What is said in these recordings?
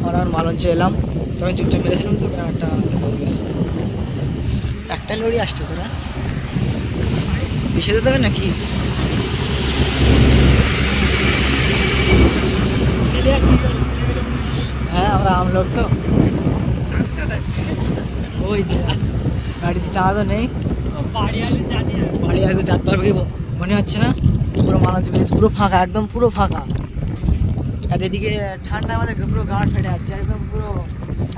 আমরা মালঞ্চে এলাম, তখন চুপচাপ মেরেছিলাম, তো একটা লরি আসছে। তোরা বিষে দিতে হবে নাকি? হ্যাঁ, আমরা আমলোক তো ওই গাড়িতে চাঁদও নেই, বাড়ি আজকে যেতে পারবে কি মনে হচ্ছে না। পুরো মালঞ্চ ব্রিজ পুরো ফাঁকা, একদম পুরো ফাঁকা। আর এদিকে ঠান্ডা আমাদের পুরো গাঁট ফেটে যাচ্ছে একদম পুরো।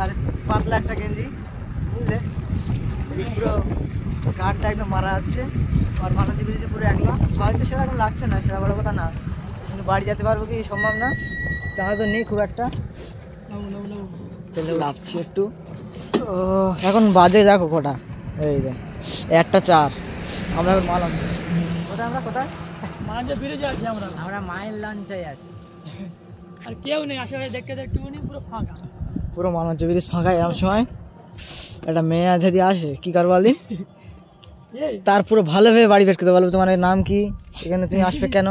আর পাতলা একটা গেঞ্জি, বুঝলে, পুরো গাঁটটা একদম মারা যাচ্ছে। আর মালঞ্চ ব্রিজে পুরো একলা, হয়তো সেরকম লাগছে না, সেটা বড় কথা না, কিন্তু বাড়ি যেতে পারবো কি সম্ভব না। জাহাজও নেই খুব একটা, চলে লাভছি একটু। ও এখন বাজে দেখো কটা, এই যে 1:04। আমরা এখন মালঞ্চ, কোথায় আমরা, কোথায় মালঞ্চে ব্রিজে আছি আমরা মাইল লঞ্চে আছি। আর কেউ নেই আশেপাশে, দেখতে দেখতে পুরো ফাঁকা, পুরো মালঞ্চ ব্রিজ ফাঁকা। এরকম সময় একটা মেয়ে যদি আসে কি করবো বলদিন, তার পুরো ভালোভাবে বাড়ি বের করতে বলবো, তোমার নাম কি, এখানে তুমি আসবে কেন,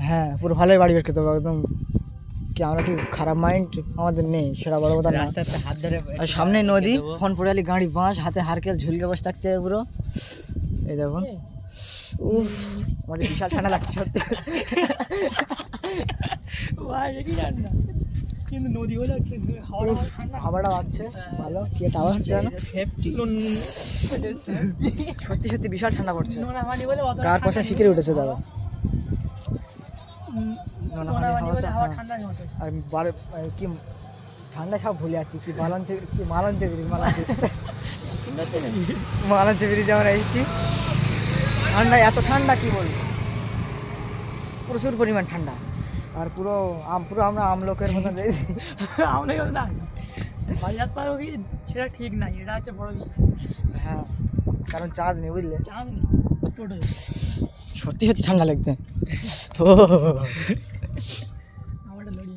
হ্যাঁ পুরো ভালোই বাড়ি বের করতে পারবো একদম। কি আমরা কি খারাপ মাইন্ড আমাদের নেই, সেটা বড় কথা না। হাত ধরে আর সামনে নদী, ফোন পড়ে আলি গাড়ি বাঁশ, হাতে হারকেল ঝুলকে বসে থাকতে হবে পুরো। এই দেখুন, উফ আমাদের বিশাল ঠান্ডা লাগছে সত্যি। কিন্তু নদী হলে হাওয়াটা বাজছে ভালো, কি একটা আওয়াজ হচ্ছে জানো, সত্যি সত্যি বিশাল ঠান্ডা পড়ছে, কার পয়সা শিখে উঠেছে দাদা। আর কি ঠান্ডা সব ভুলে যাচ্ছি, কি মালঞ্চে ব্রিজ আমরা এসেছি। ঠান্ডা, এত ঠান্ডা কি বলবো, প্রচুর পরিমাণ ঠান্ডা। আর পুরো আমরা আমলোকের মতন পারবো কি সেটা ঠিক নাই, এটা হচ্ছে বড় বিষয়। হ্যাঁ, কারণ চার্জ নেই, বুঝলে, চাঁদ নেই, সত্যি সত্যি ঠান্ডা লাগছে। আমার লড়ি